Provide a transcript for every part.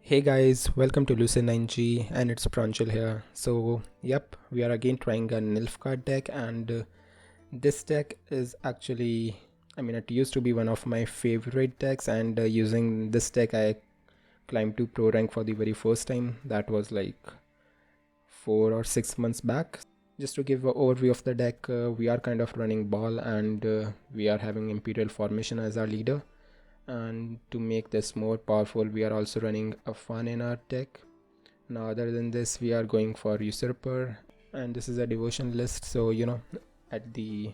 Hey guys, welcome to Lucid 9G and it's Pranjal here. So, yep, we are again trying a Nilfgaard deck and this deck is actually, it used to be one of my favorite decks and using this deck I climbed to pro rank for the very first time. That was like 4 or 6 months back. Just to give an overview of the deck, we are kind of running ball and we are having Imperial formation as our leader. And to make this more powerful, we are also running a fun in our deck. Now other than this, we are going for usurper, and this is a devotion list, so at the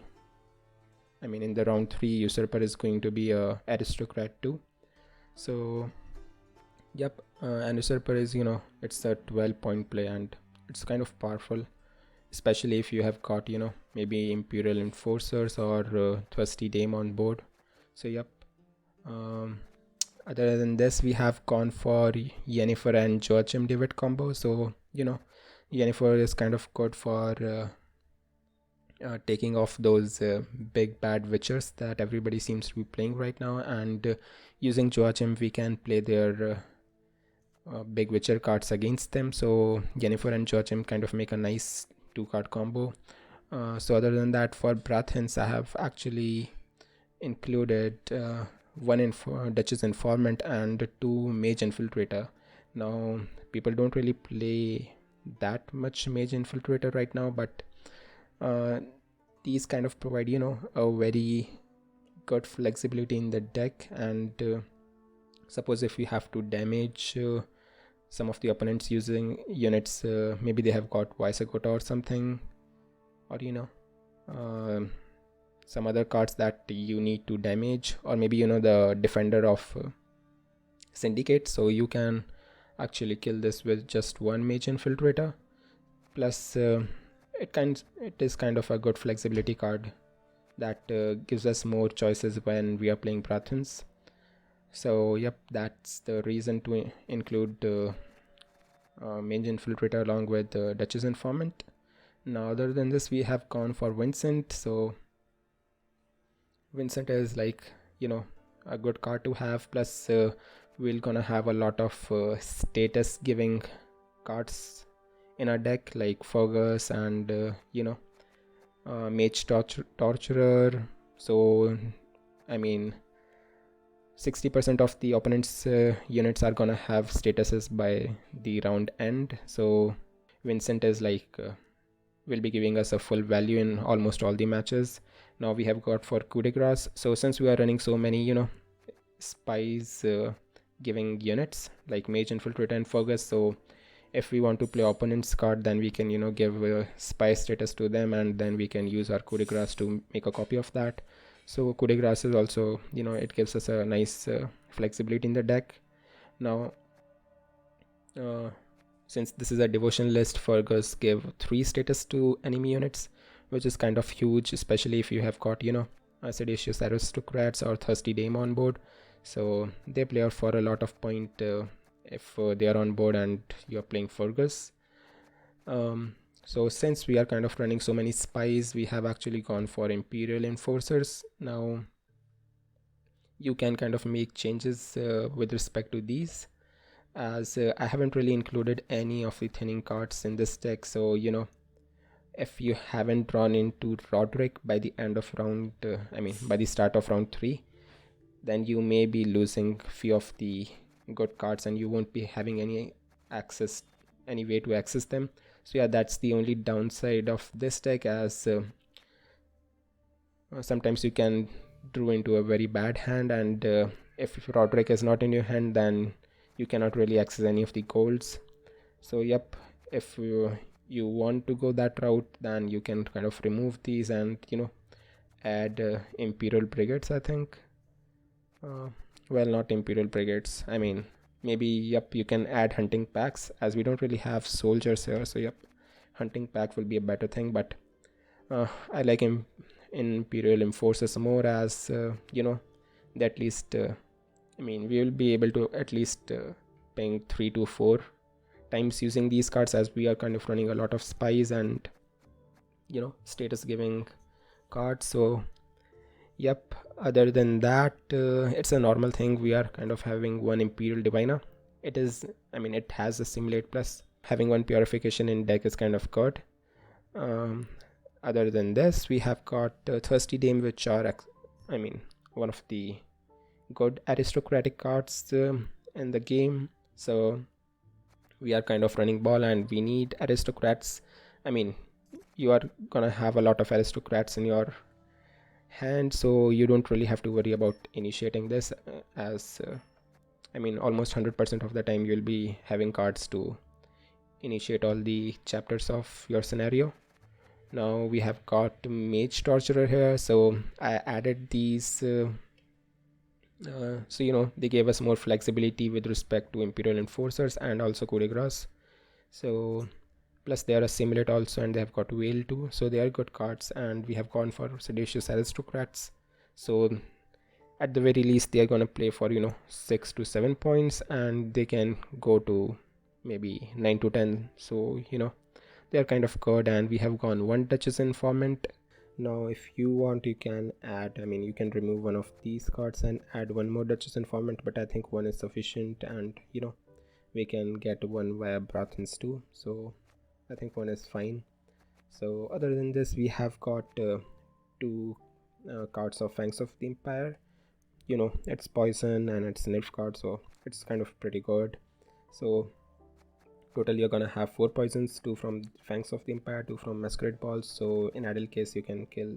in the round 3 usurper is going to be a aristocrat too. So yep, and usurper is it's a 12-point play and it's kind of powerful, especially if you have got maybe imperial enforcers or thirsty dame on board. So yep, other than this, we have gone for Yennefer and Joachim David combo. So Yennefer is kind of good for taking off those big bad witchers that everybody seems to be playing right now, and using Joachim we can play their big witcher cards against them. So Yennefer and Joachim kind of make a nice 2-card combo. So other than that, for Brathens I have actually included one Duchess Informant and 2 Mage Infiltrator. Now people don't really play that much Mage Infiltrator right now, but these kind of provide a very good flexibility in the deck. And suppose if we have to damage some of the opponents using units, maybe they have got Vaisakota or something, or some other cards that you need to damage, or maybe the defender of syndicate, so you can actually kill this with just 1 mage infiltrator. Plus it is kind of a good flexibility card that gives us more choices when we are playing Brathens. So yep, that's the reason to include mage infiltrator along with Duchess Informant. Now other than this, we have gone for Vincent. So Vincent is like a good card to have, plus we're gonna have a lot of status giving cards in our deck, like Fergus and Mage Torturer. So 60% of the opponent's units are gonna have statuses by the round end. So Vincent is like will be giving us a full value in almost all the matches. Now we have got for coup de grace. So since we are running so many spies giving units like Mage Infiltrator and Fergus, so if we want to play opponent's card, then we can give a spy status to them, and then we can use our coup de grace to make a copy of that. So coup de grace is also it gives us a nice flexibility in the deck. Now since this is a devotion list, Fergus give 3 status to enemy units, which is kind of huge, especially if you have got seditious aristocrats or thirsty dame on board. So they play out for a lot of point if they are on board and you're playing Fergus. So since we are kind of running so many spies, we have actually gone for imperial enforcers. Now you can kind of make changes with respect to these, as I haven't really included any of the thinning cards in this deck. So if you haven't drawn into Rodderick by the end of round by the start of round 3, then you may be losing few of the good cards and you won't be having any way to access them. So yeah, that's the only downside of this deck, as sometimes you can draw into a very bad hand, and if Rodderick is not in your hand, then you cannot really access any of the golds. So yep, if you want to go that route, then you can kind of remove these and add imperial brigades, I think. Well, not imperial brigades, maybe yep, you can add hunting packs, as we don't really have soldiers here. So yep, hunting pack will be a better thing, but I like imperial enforcers more, as at least we will be able to at least ping 3 to 4 times using these cards, as we are kind of running a lot of spies and status giving cards. So yep, other than that, it's a normal thing. We are kind of having one imperial diviner it is, I mean, it has a simulate plus. Having one purification in deck is kind of good. um, Other than this, we have got Thirsty Dame, which are I mean, one of the good aristocratic cards in the game. So we are kind of running ball and we need aristocrats. I mean, you are gonna have a lot of aristocrats in your hand, so you don't really have to worry about initiating this, as I mean, almost 100% of the time you'll be having cards to initiate all the chapters of your scenario. Now we have got Mage Torturer here, so I added these so you know, they gave us more flexibility with respect to Imperial Enforcers and also coup de grace. So plus they are a simulate also, and they have got Whale too, so they are good cards. And we have gone for Seditious Aristocrats, so at the very least they are gonna play for, you know, 6 to 7 points, and they can go to maybe 9 to 10, so you know, they are kind of good. And we have gone one Duchess Informant. Now if you want, you can add, I mean, you can remove one of these cards and add one more Duchess Informant, but I think one is sufficient, and you know, we can get one via Brathens too, so I think one is fine. So other than this, we have got two cards of Fangs of the Empire. You know, it's poison and it's nerf card, so it's kind of pretty good. So total you're gonna have 4 poisons, 2 from Fangs of the Empire, 2 from Masquerade Balls. So in ideal case you can kill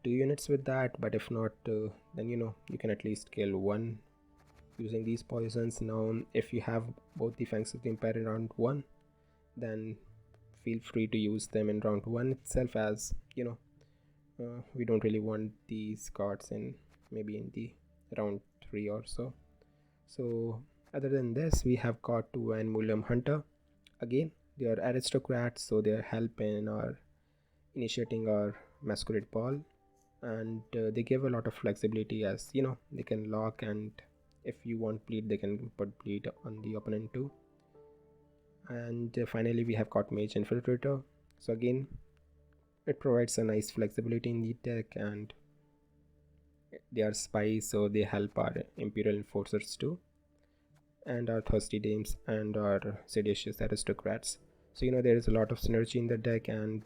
2 units with that, but if not, then you know, you can at least kill 1 using these poisons. Now if you have both the Fangs of the Empire in round 1, then feel free to use them in round 1 itself, as you know, we don't really want these cards in maybe in the round 3 or so. So other than this, we have got two Van Mulium Hunter. Again, they are aristocrats, so they are helping or initiating our Masquerade Ball, and they give a lot of flexibility, as you know, they can lock, and if you want bleed, they can put bleed on the opponent too. And finally we have got Mage Infiltrator. So again, it provides a nice flexibility in the deck, and they are spies, so they help our Imperial Enforcers too, and our Thirsty Dames and our Seditious Aristocrats. So you know, there is a lot of synergy in the deck, and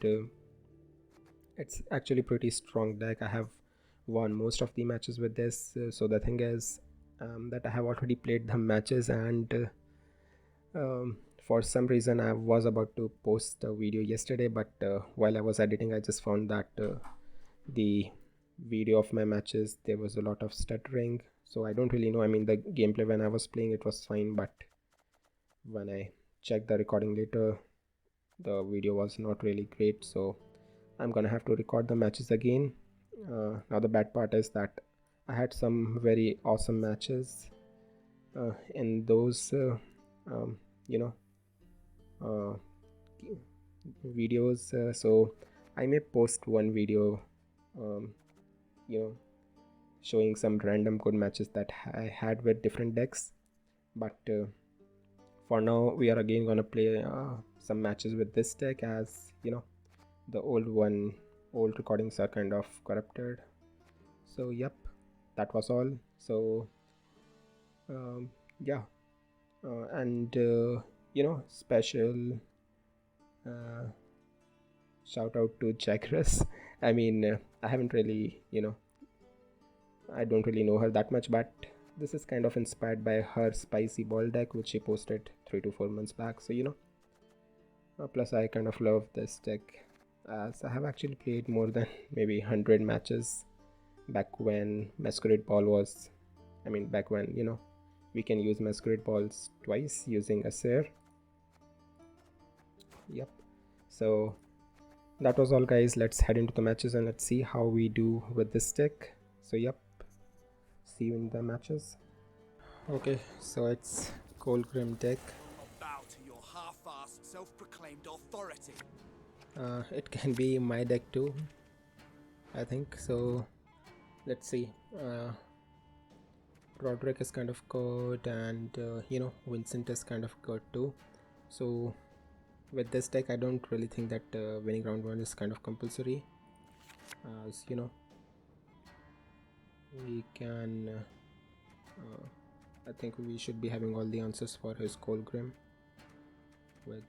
it's actually pretty strong deck. I have won most of the matches with this. So the thing is that I have already played the matches, and for some reason I was about to post a video yesterday, but while I was editing, I just found that the video of my matches, there was a lot of stuttering. So I don't really know, I mean, the gameplay when I was playing, it was fine, but when I checked the recording later, the video was not really great. So I'm gonna have to record the matches again. Now the bad part is that I had some very awesome matches in those you know, videos, so I may post one video you know, showing some random good matches that I had with different decks. But for now we are again gonna play some matches with this deck, as you know, the old recordings are kind of corrupted. So yep, that was all. So yeah, and you know, special shout out to Jackress. I mean, I haven't really, you know, I don't really know her that much, but this is kind of inspired by her Spies-Y-Ball deck, which she posted 3 to 4 months back. So you know, plus I kind of love this deck, as I have actually played more than maybe 100 matches back when Masquerade Ball was, I mean, back when, you know, we can use Masquerade Balls twice using a Seer. Yep, so that was all, guys. Let's head into the matches and let's see how we do with this deck. So yep, see you in the matches. Okay, so it's Kolgrim deck. Bow to your half-assed self-proclaimed authority. It can be my deck too, I think. So let's see. Rodderick is kind of good, and you know, Vincent is kind of good too. So with this deck, I don't really think that winning round 1 is kind of compulsory, as you know, we can I think we should be having all the answers for his Kolgrim with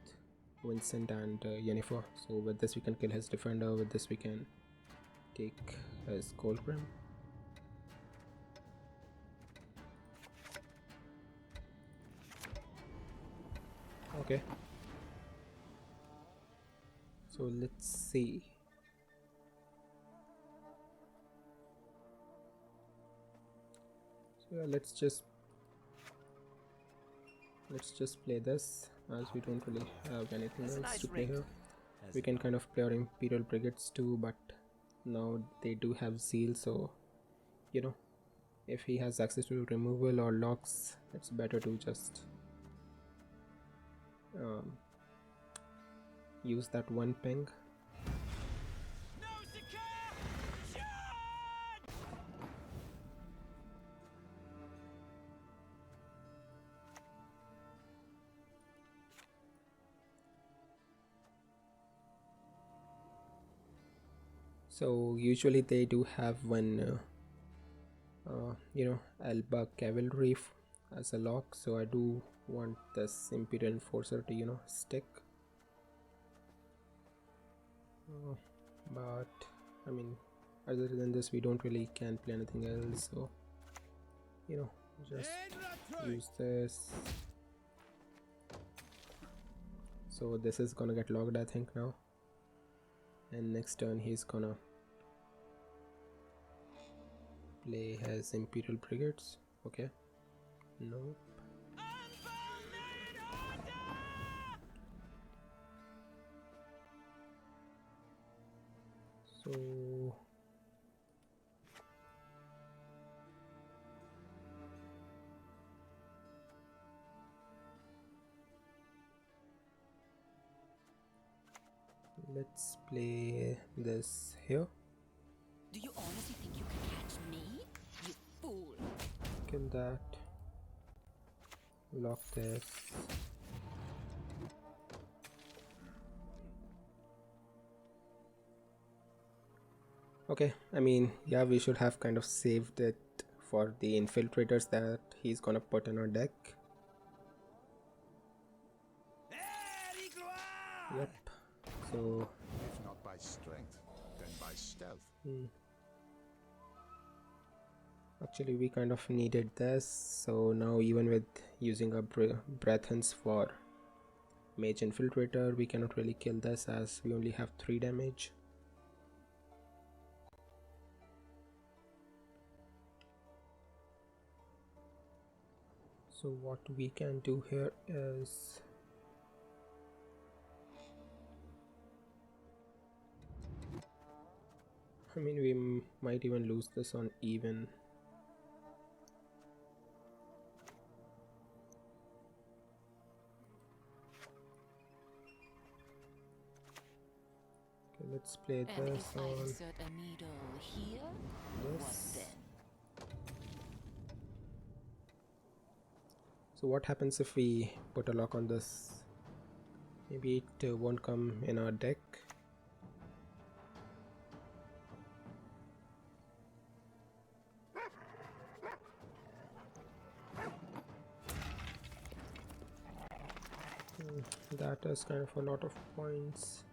Vincent and Yennefer. So with this we can kill his defender, with this we can take his Kolgrim. Okay. So let's see. So yeah, let's just play this, as we don't really have anything else to play here. We can kind of play our Imperial Brigades too, but now they do have Zeal, so you know, if he has access to removal or locks, it's better to just use that one ping. So usually they do have one Alba cavalry as a lock, so I do want this Imperial Enforcer to stick. But I mean, other than this we don't really can play anything else, so just use this. So this is gonna get logged, I think, now, and next turn he's gonna play his Imperial Brigades. Okay, nope. So let's play this here. Do you honestly think you can catch me? You fool! Kill that. Lock this. Okay, I mean, yeah, we should have kind of saved it for the infiltrators that he's gonna put in our deck. Yep. So If not by strength, then by stealth. Actually, we kind of needed this, so now even with using our breaths for mage infiltrator, we cannot really kill this as we only have 3 damage. So what we can do here is I mean, we might even lose this on even. Okay, let's play this And if I on insert a needle here, what this. then? So what happens if we put a lock on this? Maybe it won't come in our deck. That is kind of a lot of points.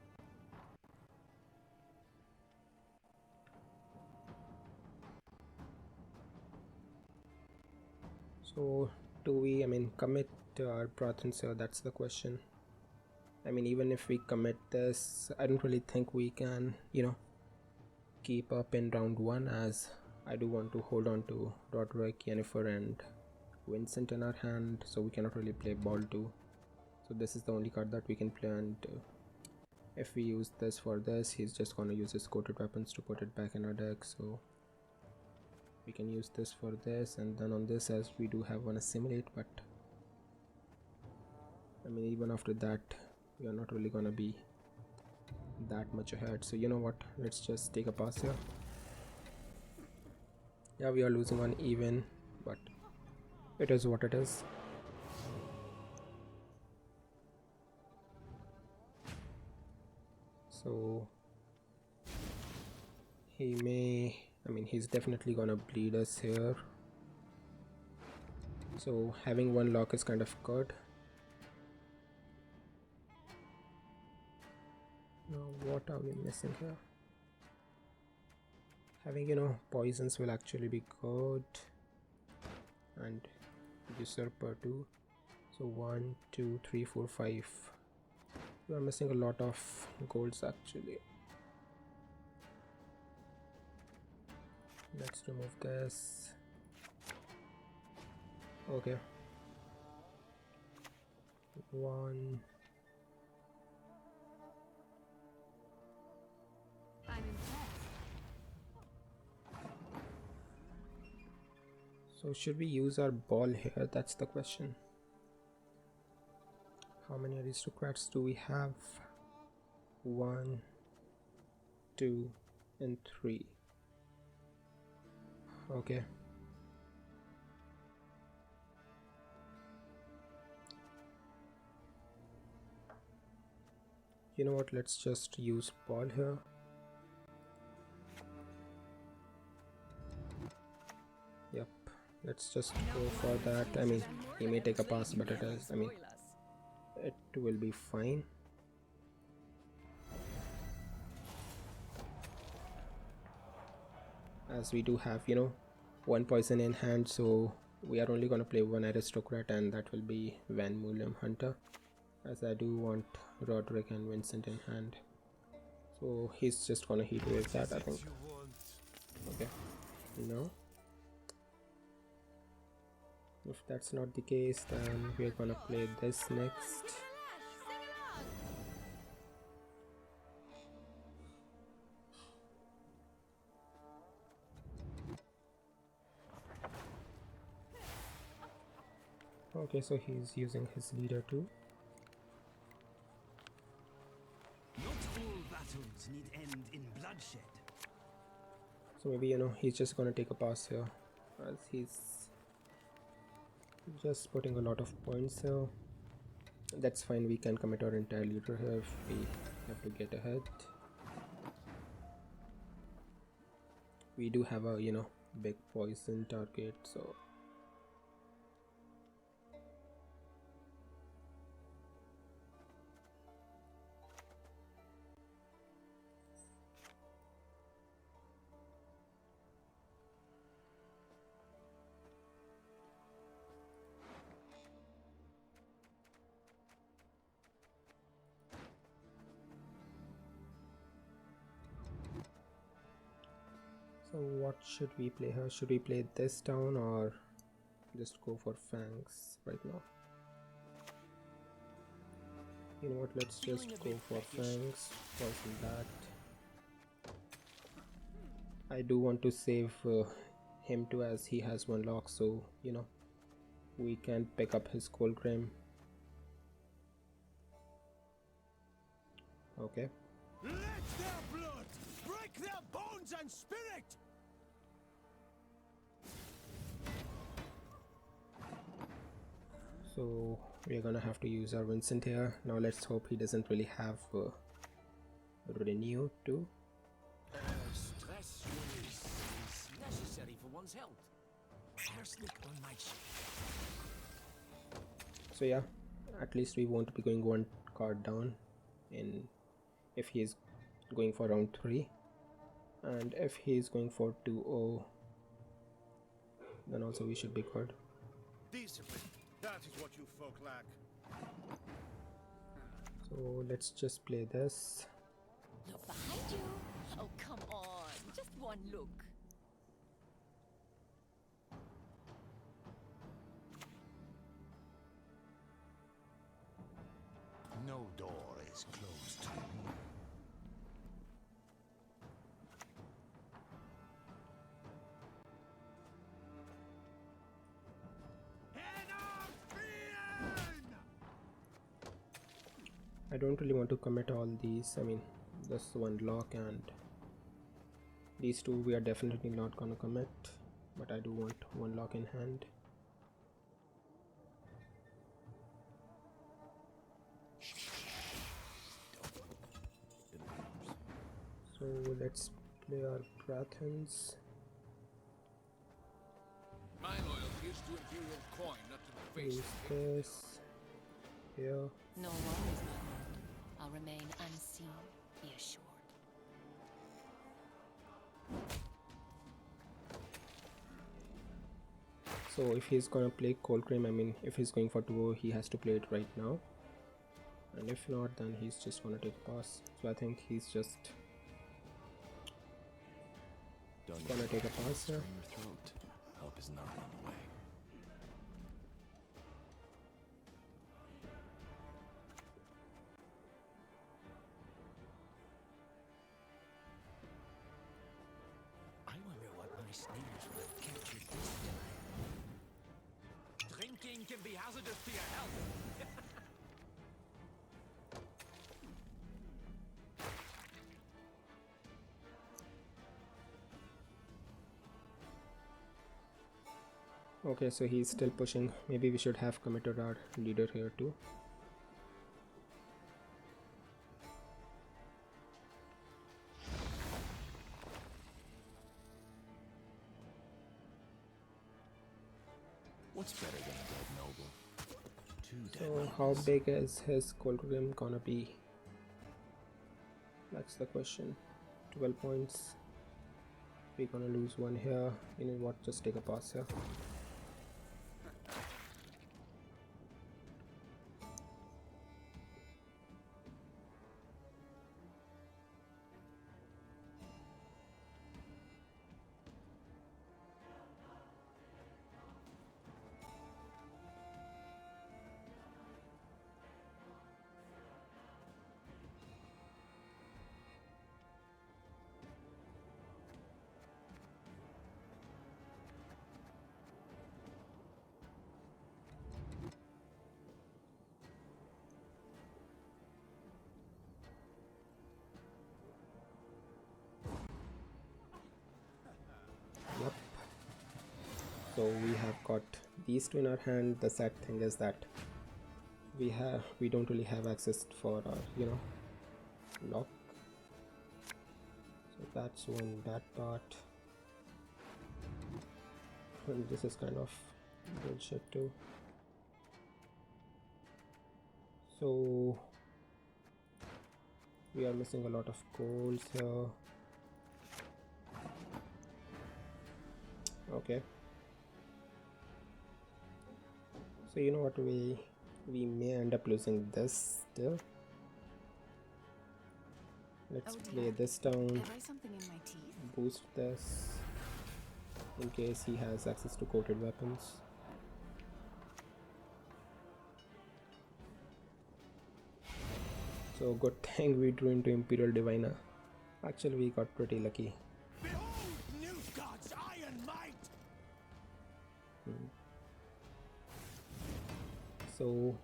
So do we, commit our Prathans here? That's the question. I mean, even if we commit this, I don't really think we can, keep up in round 1, as I do want to hold on to Rodderick, Yennefer and Vincent in our hand, so we cannot really play Ball 2. So this is the only card that we can play, and if we use this for this, he's just gonna use his coated weapons to put it back in our deck, so we can use this for this, and then on this, as we do have one assimilate, but I mean, even after that we are not really gonna be that much ahead. So you know what, let's just take a pass here. Yeah, we are losing on even, but it is what it is. So he may, he's definitely gonna bleed us here. So having one lock is kind of good. Now what are we missing here? Having, you know, poisons will actually be good, and usurper too. So 1 2 3 4 5. We are missing a lot of golds actually. Let's remove this. Okay, 1. I'm impressed. So should we use our ball here? That's the question. How many aristocrats do we have? 1 2 and 3. Okay. You know what, let's just use ball here. Yep, let's just go for that. I mean, he may take a pass, but it is, I mean, it will be fine. As we do have, you know, one poison in hand, so we are only gonna play one aristocrat, and that will be Van Mulem Hunter, as I do want Rodderick and Vincent in hand. So he's just gonna heat wave that, I think. Okay, no. If that's not the case, then we're gonna play this next. Okay, so he's using his leader too. Not all battles need end in bloodshed. So maybe, you know, he's just gonna take a pass here, as he's just putting a lot of points here. That's fine, we can commit our entire leader here if we have to get ahead. We do have a, you know, big poison target, so what should we play here? Should we play this down or just go for fangs right now? You know what, let's just go for fangs. Poison that. I do want to save him too, as he has one lock, so you know, we can pick up his Kolgrim. Okay. Let their blood break their bones and spirit! So we're gonna have to use our Vincent here. Now let's hope he doesn't really have renew too. Stress is necessary for one's health. Arsenic on my ship. So yeah, at least we won't be going one card down in if he is going for round 3, and if he is going for 2-0, then also we should be good. Discipline, that is what you folk lack. So let's just play this. Look behind you. Oh, come on. Just one look. No door is closed to me. I don't really want to commit all these. I mean, this one lock and these two we are definitely not gonna commit, but I do want one lock in hand. So let's play our Prathans. My loyalty is to imperial coin, not to the face. Use this here. No worries, my lord. I'll remain unseen, be assured. So if he's gonna play Kolgrim, I mean if he's going for 2, he has to play it right now. And if not, then he's just gonna take a pass. So I think he's just gonna take a pass here. Your throat. Help is not on the way. I wonder what my sneakers will have captured this time. Drinking can be hazardous to your health. Okay, so he's still pushing. Maybe we should have committed our leader here too. What's better than a dead noble? Two dead So nobles. how big is his Kolgrim gonna be? That's the question. 12 points. We're gonna lose 1 here. You know what, just take a pass here. Yep. So we have got these 2 in our hand. The sad thing is that we don't really have access for our, you know, lock. So that's that part. And this is kind of bullshit too. So we are missing a lot of goals here. Okay. So you know what, we may end up losing this still. Let's play this down, Have I something in my teeth? boost this in case he has access to coated weapons. So good thing we drew into Imperial Diviner. Actually we got pretty lucky. Behold Nilgaard's iron might! So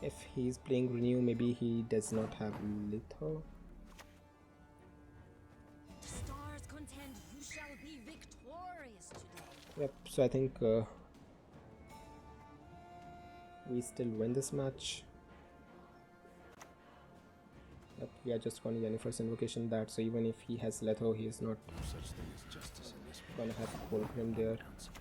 if he's playing Renew, maybe he does not have Litho. The stars contend you shall be victorious today. Yep, so I think we still win this match. Yep, we are just going to Yennefer's invocation that, so even if he has Letho, he is not No such thing as justice in this gonna have Kolgrim there. council.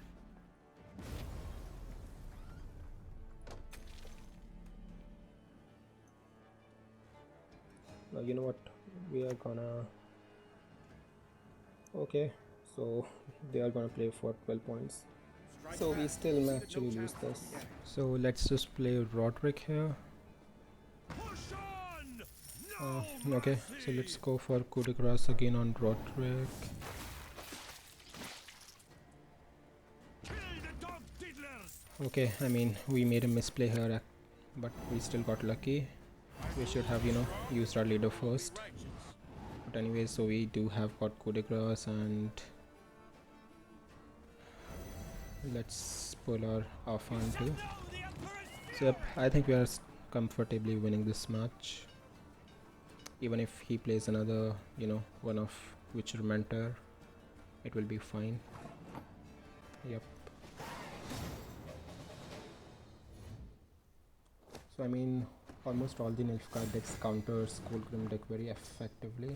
Now you know what, we are gonna, okay, so they are gonna play for 12 points, so we still may actually lose this. So let's just play Rodderick here. Push on! No Okay, so mercy! let's go for coup de grace again on Rodderick. Kill the dog diddlers! Okay, I mean we made a misplay here, but we still got lucky. We should have, you know, used our leader first. But anyway, so we do have got coup de grace, and let's pull our Afan too. So yep, I think we are comfortably winning this match. Even if he plays another, you know, one of Witcher Mentor, it will be fine. Yep. So I mean, almost all the Nilfgaard decks counters Kolgrim deck very effectively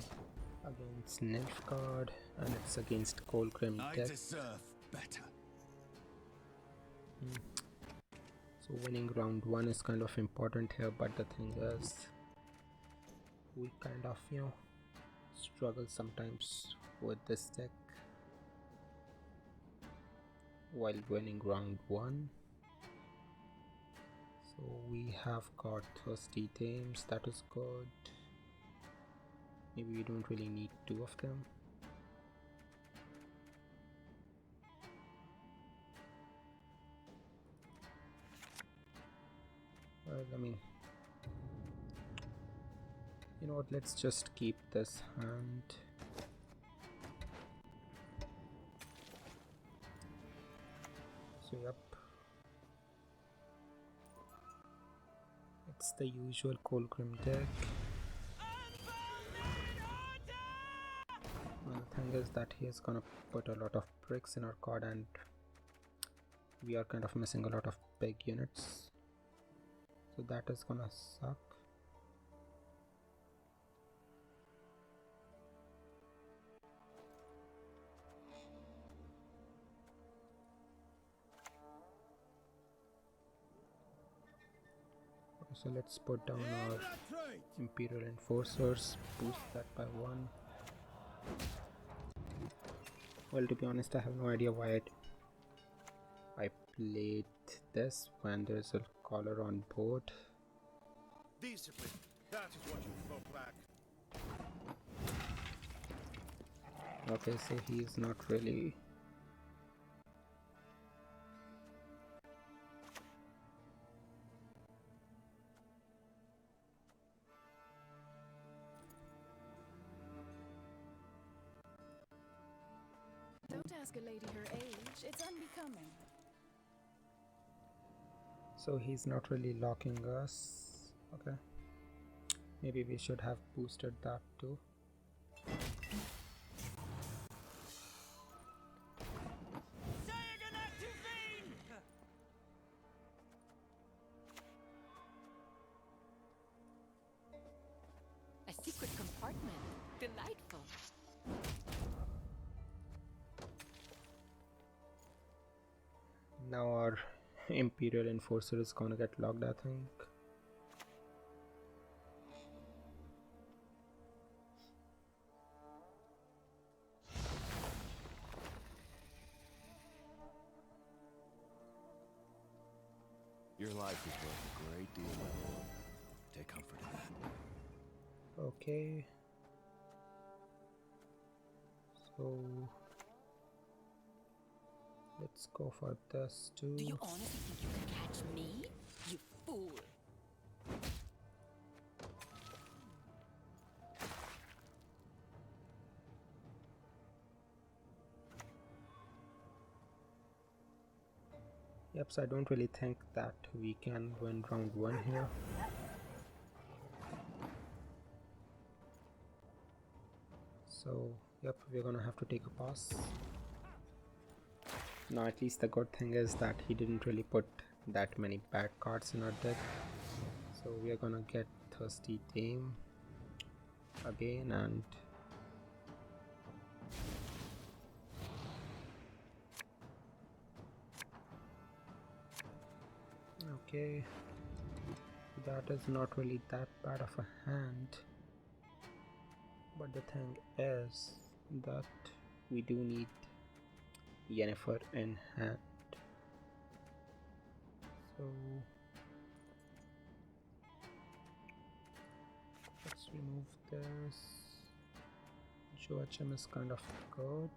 against Nilfgaard, and it's against Kolgrim I deck. deserve better. So winning round 1 is kind of important here, but the thing is we kind of, you know, struggle sometimes with this deck while winning round 1. So we have got thirsty tames, that is good. Maybe we don't really need 2 of them. Well, I mean, you know what, let's just keep this hand. So yep, it's the usual Kolgrim deck. Well, the thing is that he is gonna put a lot of bricks in our card and we are kind of missing a lot of big units, so that is gonna suck. So let's put down our imperial enforcers, boost that by 1. Well, to be honest, I have no idea why I played this when there's a collar on board. Discipline. That is what you folk lack. Okay, so he's not really. Don't ask a lady her age, it's unbecoming. So he's not really locking us. Okay. Maybe we should have boosted that too. A secret compartment. Delightful. Now our imperial enforcer is gonna get locked, I think. Your life is worth a great deal, my lord. Take comfort in that. Okay. So let's go for this too. Do you honestly think you can catch me? You fool. Yep, so I don't really think that we can win round 1 here. So, yep, we're gonna have to take a pass. Now, at least the good thing is that he didn't really put that many bad cards in our deck. So, we are gonna get Thirsty Tame again and okay, that is not really that bad of a hand, but the thing is that we do need Yennefer in hand. So let's remove this. Joachim is kind of good.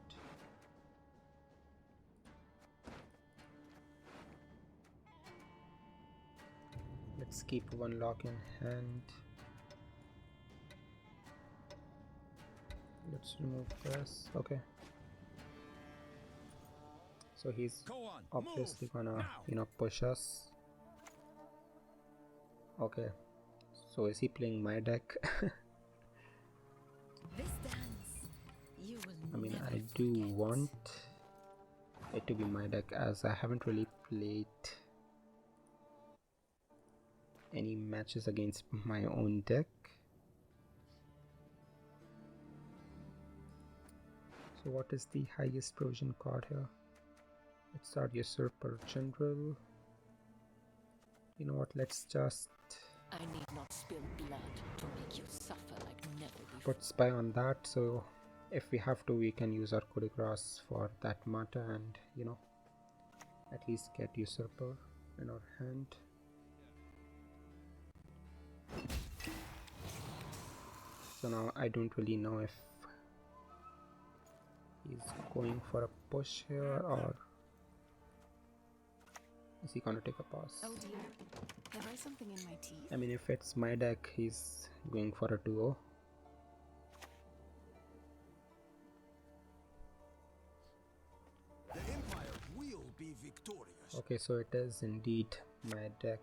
Let's keep 1 lock in hand. Let's remove this. Okay. So he's obviously gonna, you know, push us. Okay. So is he playing my deck? This dance, you will I mean, never I do forget. want it to be my deck as I haven't really played any matches against my own deck. So what is the highest provision card here? It's our usurper general. You know what, let's just I need not spill blood to make you suffer like never before. put spy on that, so if we have to we can use our coup de grace for that matter and, you know, at least get usurper in our hand. So now I don't really know if he's going for a push here or is he gonna take a pass? Oh dear. Have I something in my teeth? I mean, if it's my deck, he's going for a 2-0. The Empire will be victorious. Okay, so it is indeed my deck.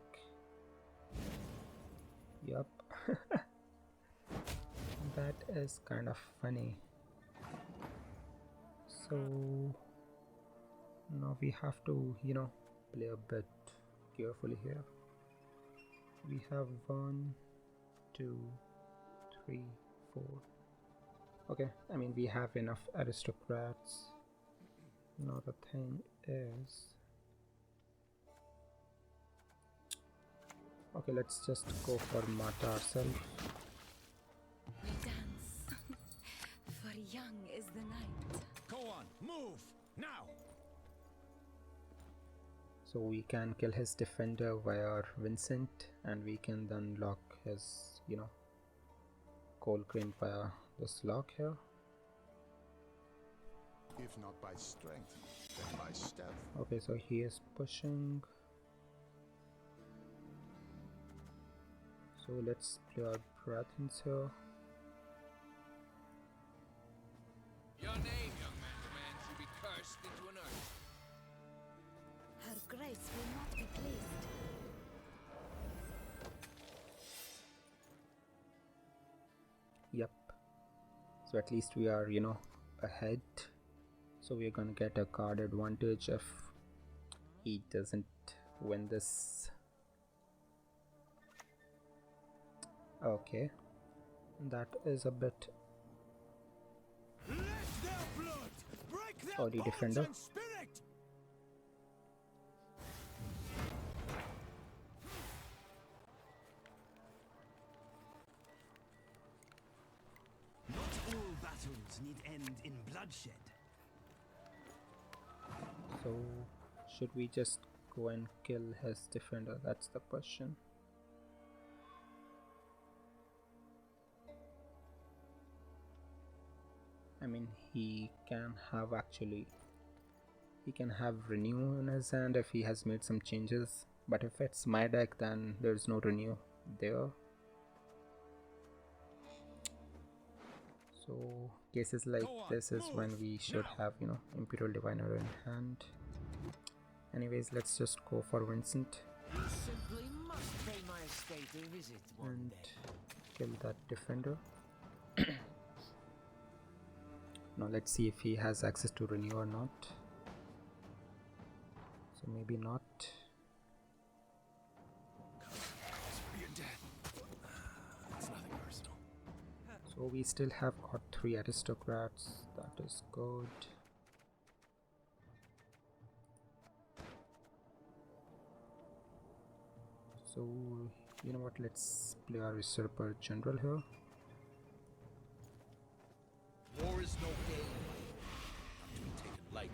Yup. That is kind of funny. So now we have to, you know, play a bit carefully here. We have 1, 2, 3, 4. Okay, I mean, we have enough aristocrats. Now the thing is, okay, let's just go for Mata ourselves. We dance. For young is the night. Go on, move now. So we can kill his defender via Vincent, and we can then lock his, you know, Kolgrim via this lock here. If not by strength, then by stealth. Okay, so he is pushing. So let's play our Brathens here. Your name, young man, should be cursed into an earth. Her grace will not be pleased. Yep. So at least we are, you know, ahead. So we're gonna get a card advantage if he doesn't win this. Okay. That is a bit Let their blood break their Oh, the bones defender. and spirit. Not all battles need end in bloodshed. So should we just go and kill his defender? That's the question. I mean, he can have renew in his hand if he has made some changes, but if it's my deck then there's no renew there. So cases like this is when we should have, you know, Imperial Diviner in hand. Anyways, let's just go for Vincent You simply must pay my estate a visit one and day. kill that defender. Now let's see if he has access to renew or not. So maybe not. You're dead. It's nothing personal. So we still have got 3 aristocrats. That is good. So you know what, let's play our usurper general here. War is no game, not to be taken lightly.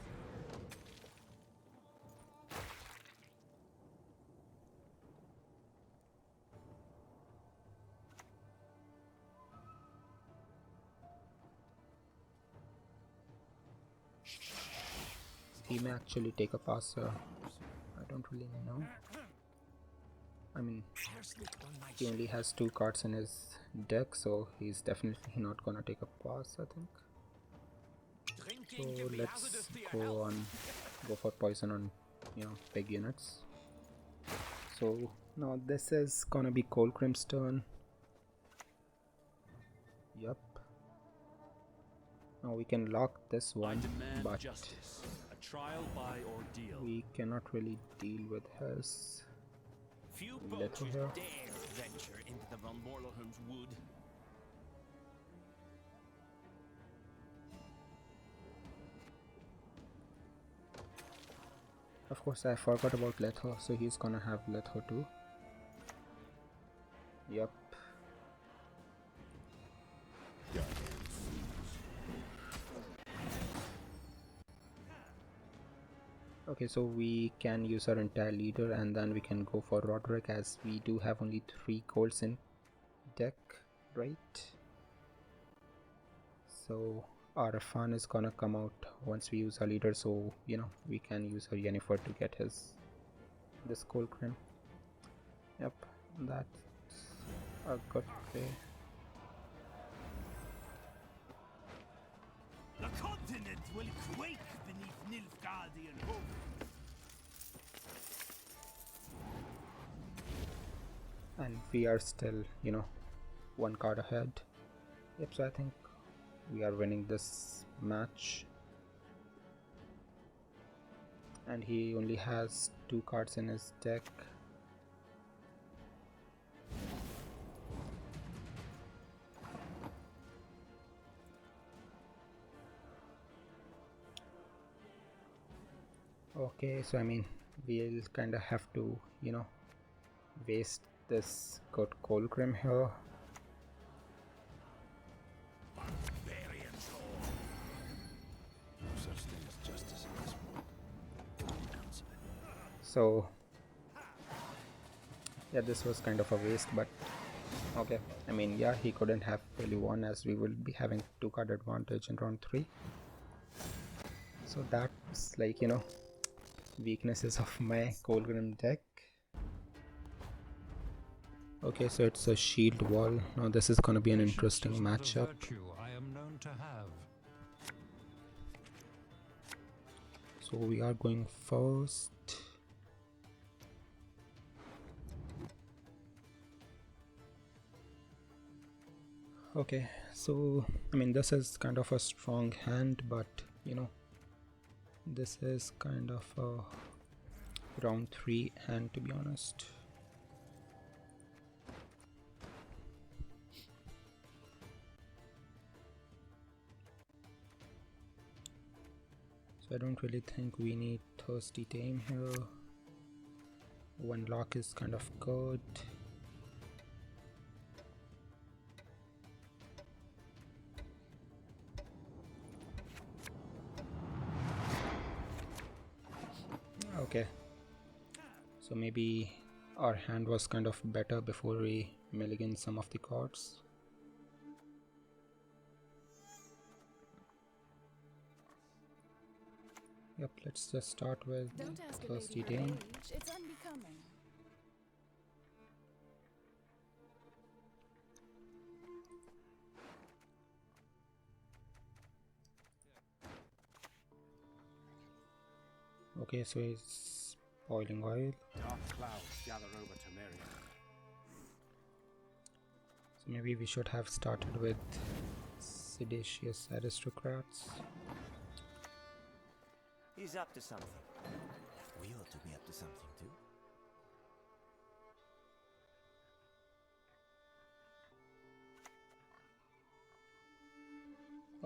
He may actually take a pass here. I don't really know. I mean, he only has 2 cards in his deck, so he's definitely not gonna take a pass, I think. So let's go for poison on, you know, big units. So now this is gonna be Kolgrim's turn. Yup. Now we can lock this one, but justice, a trial by ordeal. we cannot really deal with his Few little poachers here. dare venture into the Von Morlehun's wood. Of course, I forgot about Letho, so he's gonna have Letho too. Yup. Okay, so we can use our entire leader and then we can go for Rodderick, as we do have only 3 golds in deck, right? So our fun is gonna come out once we use our leader, so you know, we can use our Yennefer to get this Kolgrim. Yep, that's a good play. The continent will quake beneath Nilfgaardian hoof. And we are still, you know, 1 card ahead. Yep, so I think we are winning this match. And he only has 2 cards in his deck. Okay, so I mean, we'll kind of have to, you know, waste this good Kolgrim here. No such thing as justice in this world. So yeah, this was kind of a waste, but okay. I mean, yeah, he couldn't have really won, as we will be having 2 card advantage in round 3. So that's like, you know, weaknesses of my Kolgrim deck. Okay, so it's a Shieldwall. Now this is gonna be an interesting matchup. I am known to have. So we are going first. Okay, so I mean, this is kind of a strong hand, but you know, this is kind of a round 3 hand, to be honest. So I don't really think we need Thirsty Tame here. 1 lock is kind of good. Okay, so maybe our hand was kind of better before we mulligan some of the cards. Yep, let's just start with Don't ask a Thirsty lady her Dame. age. It's unbecoming. Okay, so it's boiling oil. Dark clouds gather over Temeria. So maybe we should have started with Seditious Aristocrats. He's up to something. We ought to be up to something too.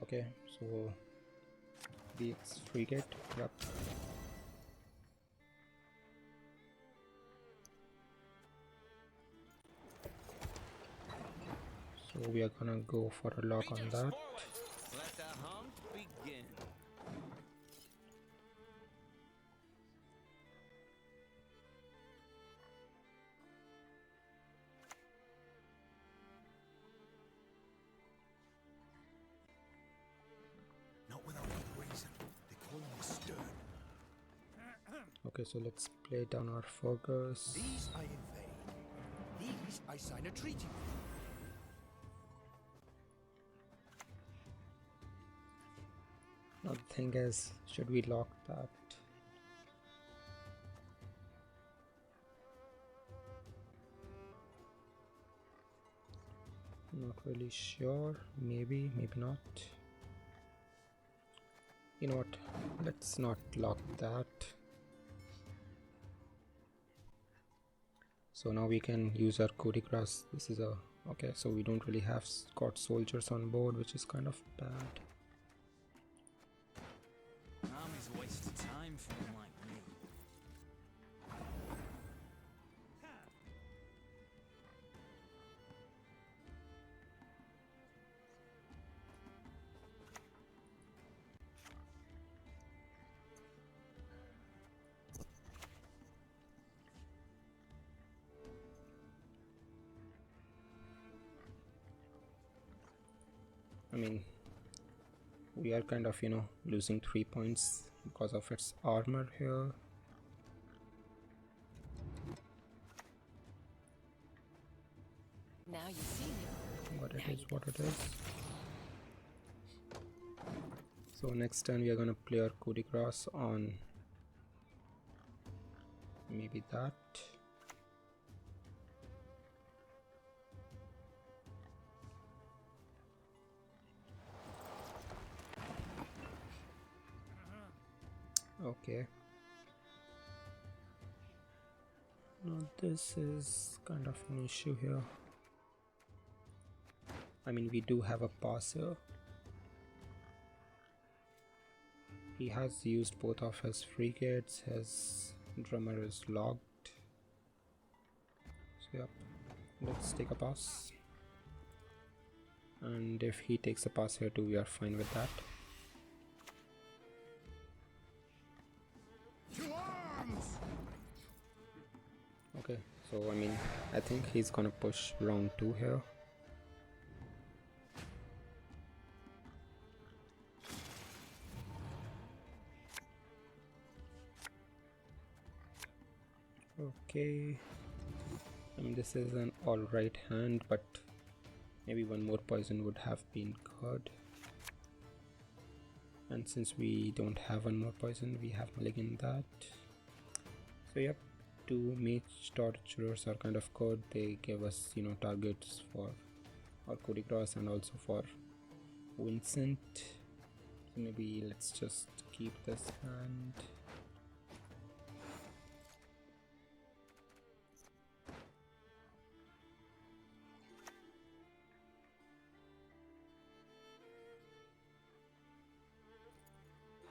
Okay, so the frigate. Yep. So we are gonna go for a lock on that. Let the hunt begin. Not without good reason. They call him stern. Okay, so let's play down our focus. These I invade. These I sign a treaty with. Now the thing is, should we lock that? Not really sure. Maybe, maybe not. You know what? Let's not lock that. So now we can use our coup de grace. This is a okay. So we don't really have Scott soldiers on board, which is kind of bad. Armies waste time for them like me. I mean, we are kind of, you know, losing 3 points because of its armor here. Now you see me. But it Now is you what don't. it is. So next turn we are gonna play our coup de grace on maybe that. Okay. Now this is kind of an issue here. I mean, we do have a pass here. He has used both of his frigates. His drummer is locked. So yep, let's take a pass. And if he takes a pass here too, we are fine with that. Okay, so I mean, I think he's gonna push round 2 here. Okay, I mean, this is an alright hand, but maybe one more poison would have been good. And since we don't have one more poison, we have mulligan that. So yep, 2 mage torturers are kind of good. They give us, you know, targets for our coup de grace and also for Vincent. So maybe let's just keep this hand.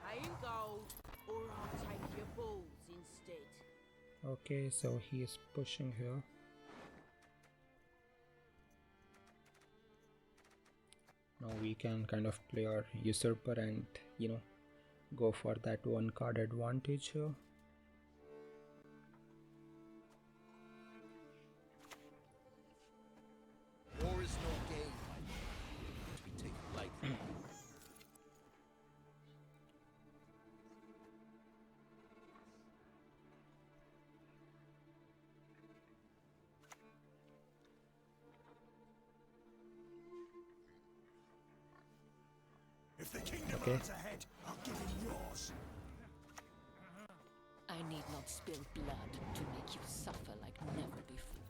Pay in gold, or I'll take your balls instead. Okay, so he is pushing here. Now we can kind of play our usurper and, you know, go for that 1 card advantage here. War is no game, my lord, to be taken lightly. If the kingdom Okay. runs ahead, I'll give him yours. I need not spill blood to make you suffer like never before.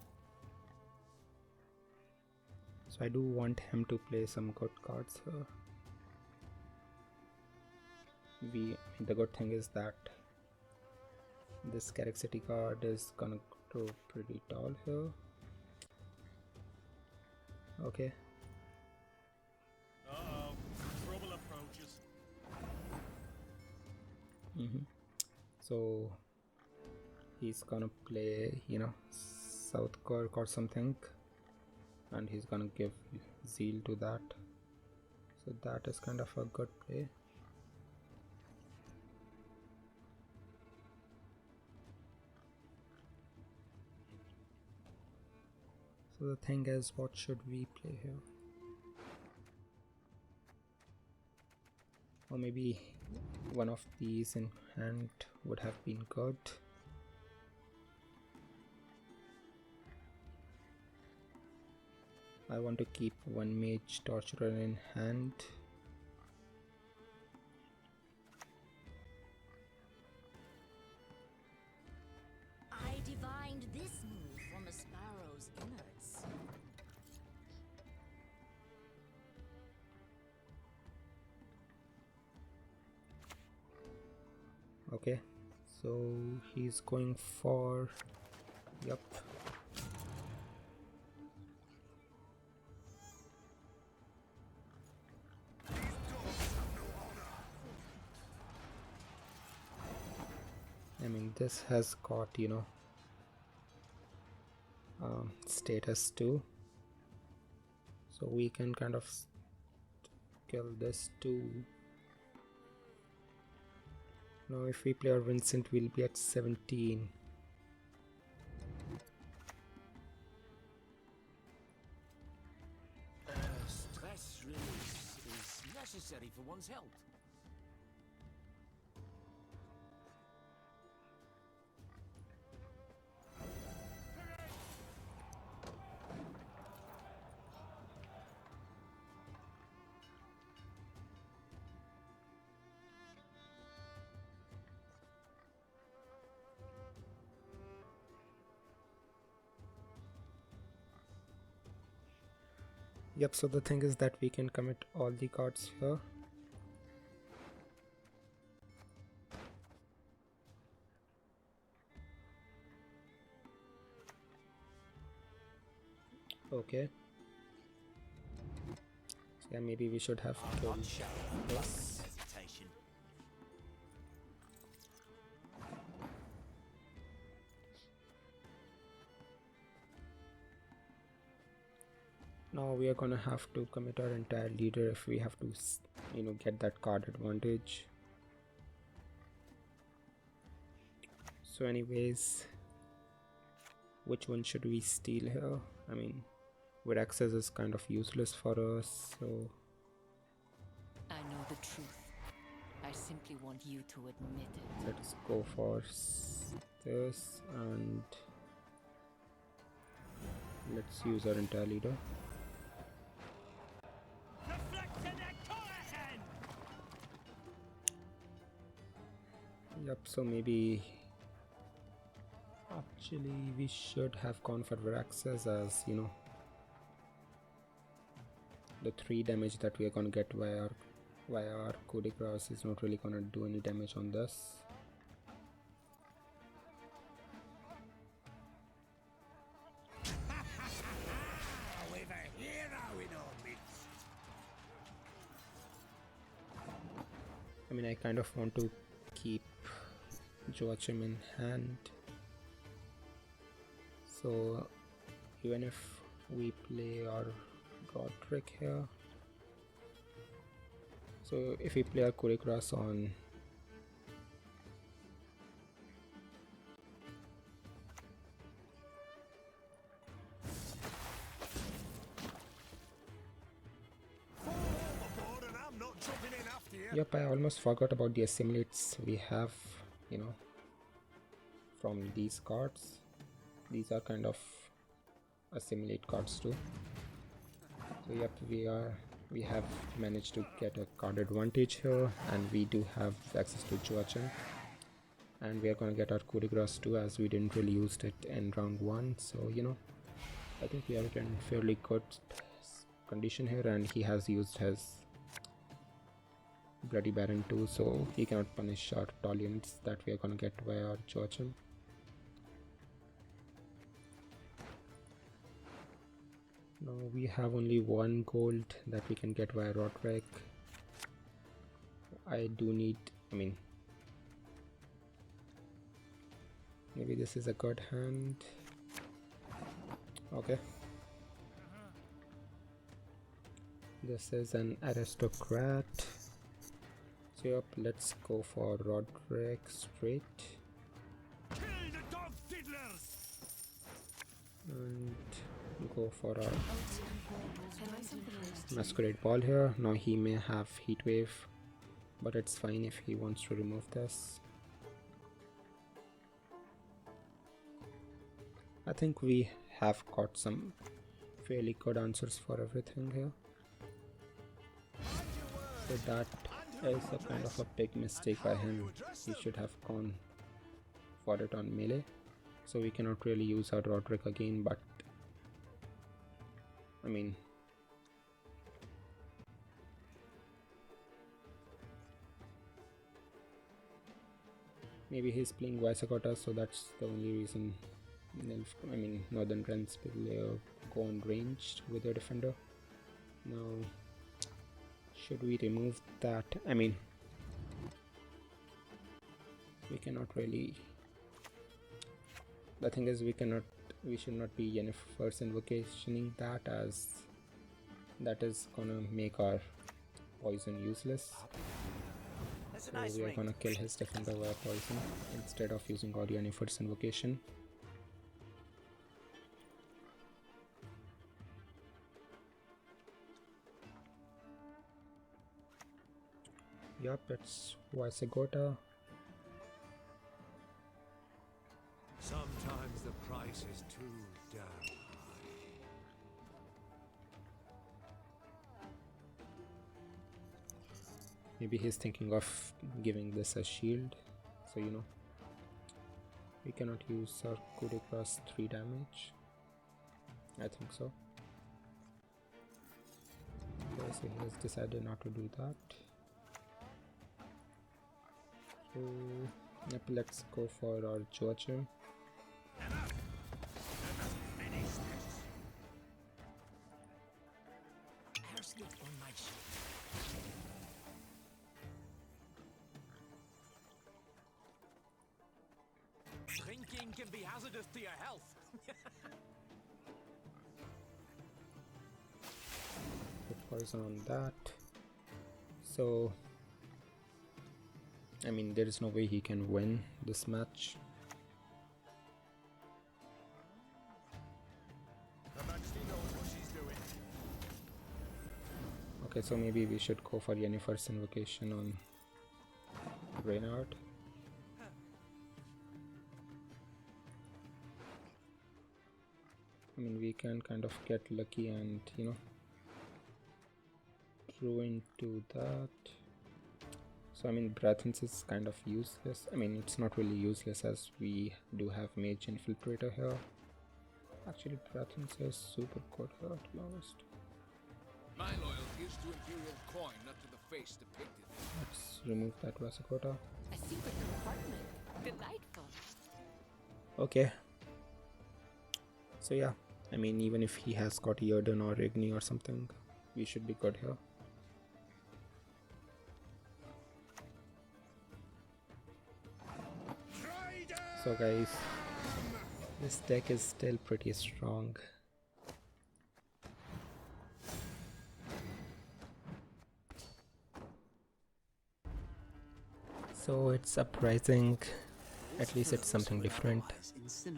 So I do want him to play some good cards here. The good thing is that this Scarcity card is gonna grow pretty tall here. Okay. Uh-oh. Trouble approaches. So he's gonna play, you know, South Kirk or something, and he's gonna give zeal to that. So that is kind of a good play. So the thing is, what should we play here? Or maybe one of these in hand would have been good. I want to keep 1 mage torturer in hand. I divined this move from a sparrow's innards. Okay, so he's going for, yep. I mean, this has got, you know, status too, so we can kind of kill this too. Now if we play our Vincent, we'll be at 17. Stress release necessary for one's health. Yep, so the thing is that we can commit all the cards here. Okay. So yeah, maybe we should have killed this. Hesitation. Now we are gonna have to commit our entire leader if we have to, get that card advantage. So anyways, which one should we steal here? I mean, Viraxis is kind of useless for us, so I know the truth. I simply want you to admit it. let's go for this and let's use our entire leader. Yep, so maybe actually we should have gone for Viraxis, as the 3 damage that we are gonna get via our coup de grace is not really gonna do any damage on this. We've a hero in our midst. I mean, I kind of want to keep Joachim in hand, so even if we play our Rodderick here, so if we play our coup de grace on Overboard and I'm not jumping in after you. Yep, I almost forgot about the assimilates we have, from these cards. These are kind of assimilate cards too. So yep, we have managed to get a card advantage here, and we do have access to Joachim, and we are gonna get our coup de grace too, as we didn't really use it in round 1. So I think we are in fairly good condition here, and he has used his Bloody Baron too, so he cannot punish our tall units that we are gonna get via our Joachim. Now we have only 1 gold that we can get via Rodderick. I do need, maybe this is a good hand. Okay. This is an aristocrat. So yep, let's go for Rodderick straight. Kill the dog diddlers! And go for our masquerade ball here. Now he may have heat wave, but it's fine if he wants to remove this. I think we have got some fairly good answers for everything here. So that is a kind of a big mistake by him. He should have gone for it on melee. So we cannot really use our Rodderick again, but maybe he's playing Vaisakota, so that's the only reason Northern Trends player go on ranged with their defender. Now, should we remove that? We cannot really. The thing is, we should not be first invocationing that, as that is gonna make our poison useless. That's a So nice we are ring. gonna kill his defender via poison instead of using Audio first invocation. Yup, it's Visigota. Sometimes the price is too damn high. Maybe he's thinking of giving this a shield, so you know we cannot use our coup de grace 3 damage. I think so. Okay, so he has decided not to do that. So yep, let's go for our Joachim. Drinking can be hazardous to your health. Put poison on that. So I mean, there is no way he can win this match. Her Majesty knows what she's doing. Okay, so maybe we should go for Yennefer's invocation on Reynard. I mean, we can kind of get lucky and, you know, throw into that. So I mean, Brathens is kind of useless. I mean, it's not really useless as we do have Mage Infiltrator here. Actually, Brathens is super good here, to be honest. My loyalty is to imperial coin, not to the face depicted. Let's remove that Vasakota. A secret compartment. Delightful. Okay. So yeah, I mean, even if he has got Earden or Igni or something, we should be good here. So guys, this deck is still pretty strong. So it's Uprising, at least it's something different.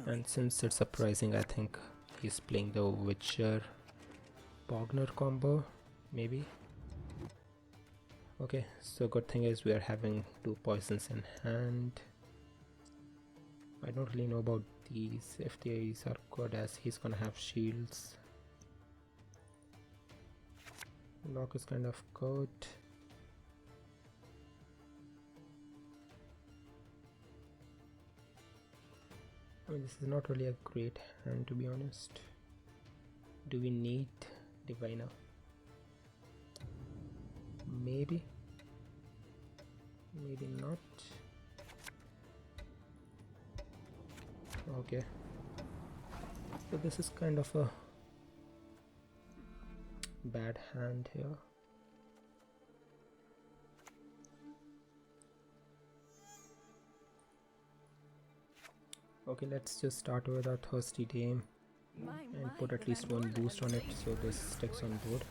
And since it's Uprising, I think he's playing the Witcher Bogner combo, maybe. Okay, so good thing is we are having 2 poisons in hand. I don't really know about these, if these are good, as he's gonna have shields. Lock is kind of good. I mean, this is not really a great hand, to be honest. Do we need Diviner? Maybe. Maybe not. Okay. So this is kind of a bad hand here. Okay, let's just start with our Thirsty Dame and put at least 1 boost on it so this sticks on board.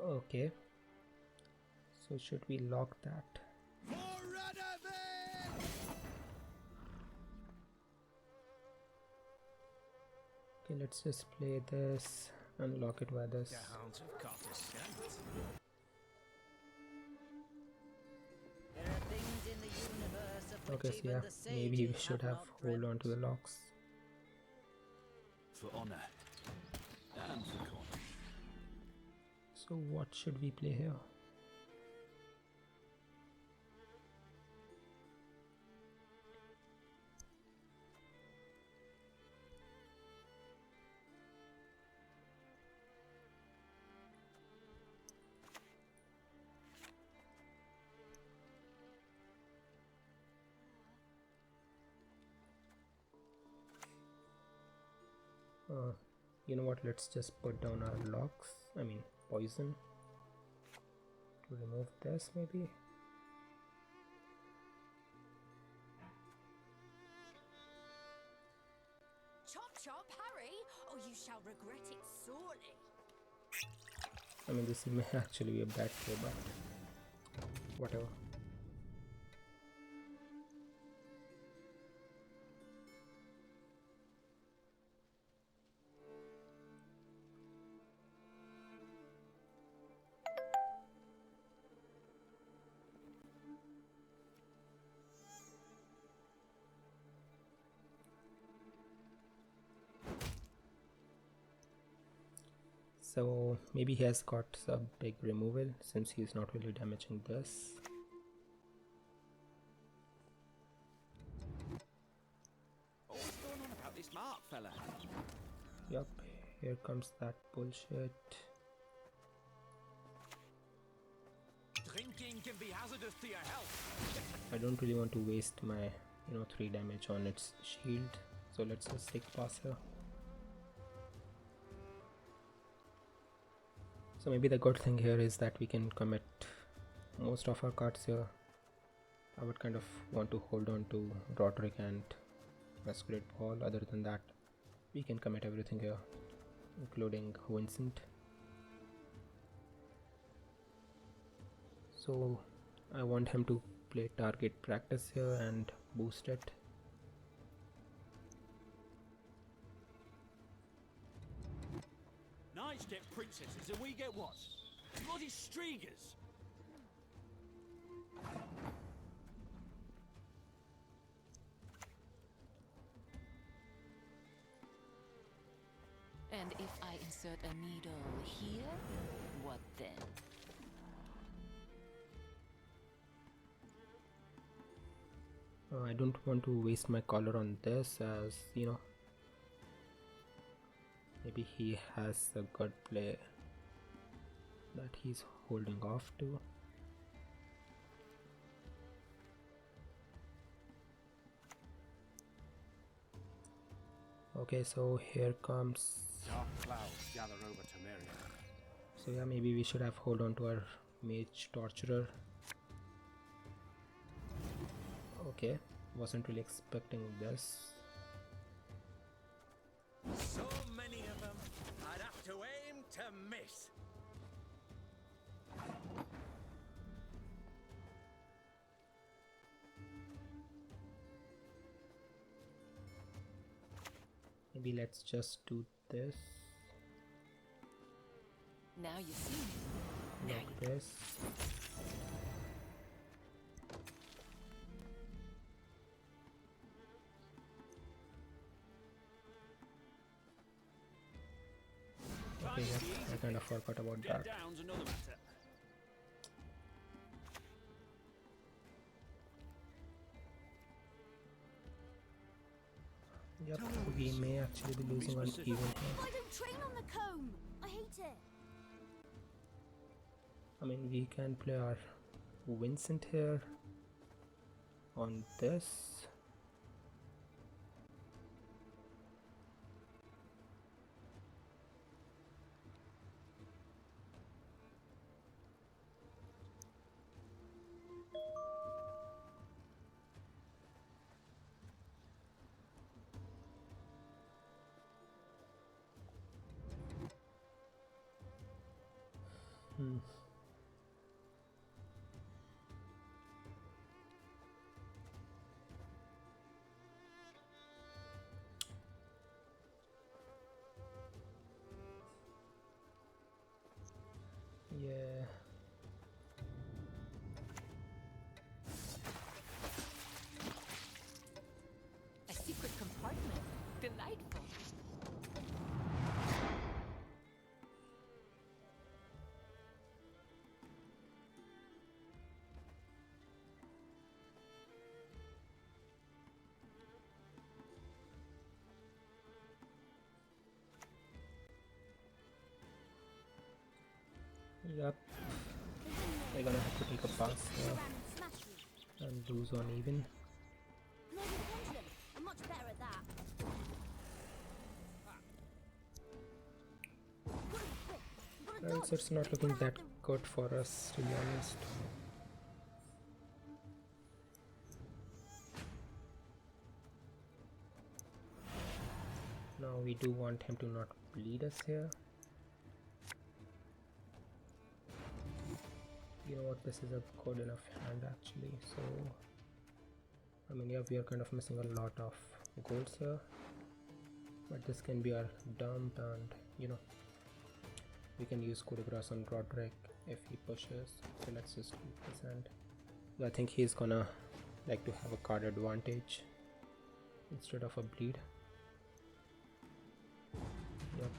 Okay, so should we lock that? Okay, let's just play this and lock it by this. The hounds have caught a scent. There are things in the universe of which Okay, so even yeah, the maybe we sages should have not hold on to the locks. For honor. And for coin. So what should we play here? You know what, let's just put down our locks, I mean poison. to remove this maybe. Chop chop, Harry, or you shall regret it sorely. I mean, this may actually be a bad play, but whatever. So maybe he has got some big removal since he's not really damaging this. What's going on about this Mark fella? Yup, here comes that bullshit. Drinking can be hazardous to your health. I don't really want to waste my 3 damage on its shield, so let's just take pass here. So maybe the good thing here is that we can commit most of our cards here. I would kind of want to hold on to Rodderick and Masquerade Ball. Other than that, we can commit everything here, including Vincent. So I want him to play target practice here and boost it. Knights get princesses and we get what? Bloody streagers! And if I insert a needle here, what then? I don't want to waste my collar on this, as maybe he has a good play that he's holding off to. Okay, so here comes. Dark clouds gather over Temeria. So yeah, maybe we should have hold on to our mage torturer. Okay, wasn't really expecting this. So many of them, I'd have to aim to miss. Maybe let's just do this. Now you see me. Now Like you this. Okay, yep, I kind of forgot about Get that. down's another matter. Yep, we may actually be losing on even here. I don't train on the comb. I hate it. I mean, we can play our Vincent here on this. Yeah. a secret compartment. Delightful. Yep. We're gonna have to take a pass here and lose on even. I'm much better at that. Well, so it's not looking that good for us, to be honest. Now we do want him to not bleed us here. You know what, this is a good enough hand actually. So I mean, yeah, we are kind of missing a lot of golds here, but this can be our dump, and you know, we can use coup de grace on Rodderick if he pushes. So let's just keep this hand. I think he's gonna like to have a card advantage instead of a bleed. Yep.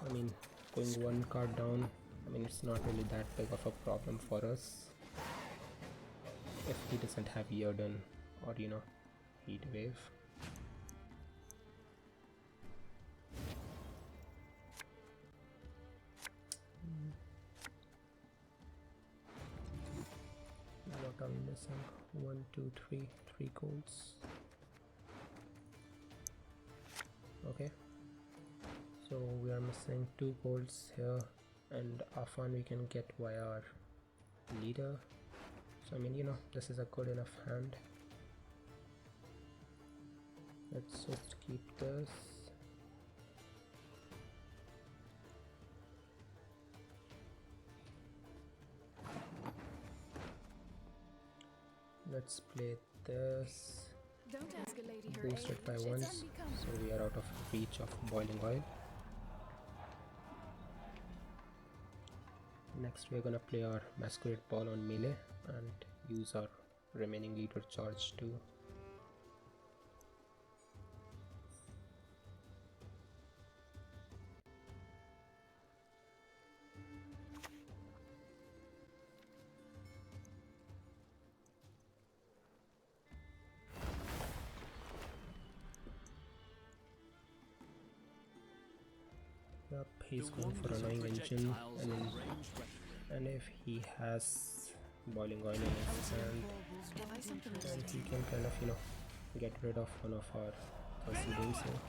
I mean, going one card down, I mean, it's not really that big of a problem for us if he doesn't have Earden or, you know, Heat Wave. What are we missing? 1, 2, 3, 3 golds. Okay, so we are missing 2 golds here, and Afan we can get via our leader. So I mean, you know, this is a good enough hand. Let's just keep this. Let's play this. Don't ask a lady her Boost it by age, it's once, unbecoming. so we are out of reach of boiling oil. Next we are gonna play our masquerade ball on melee and use our remaining leader charge too. Yep, he's going for annoying engine, and if he has boiling oil in his hand, then he can kind of, you know, get rid of one of our proceedings here.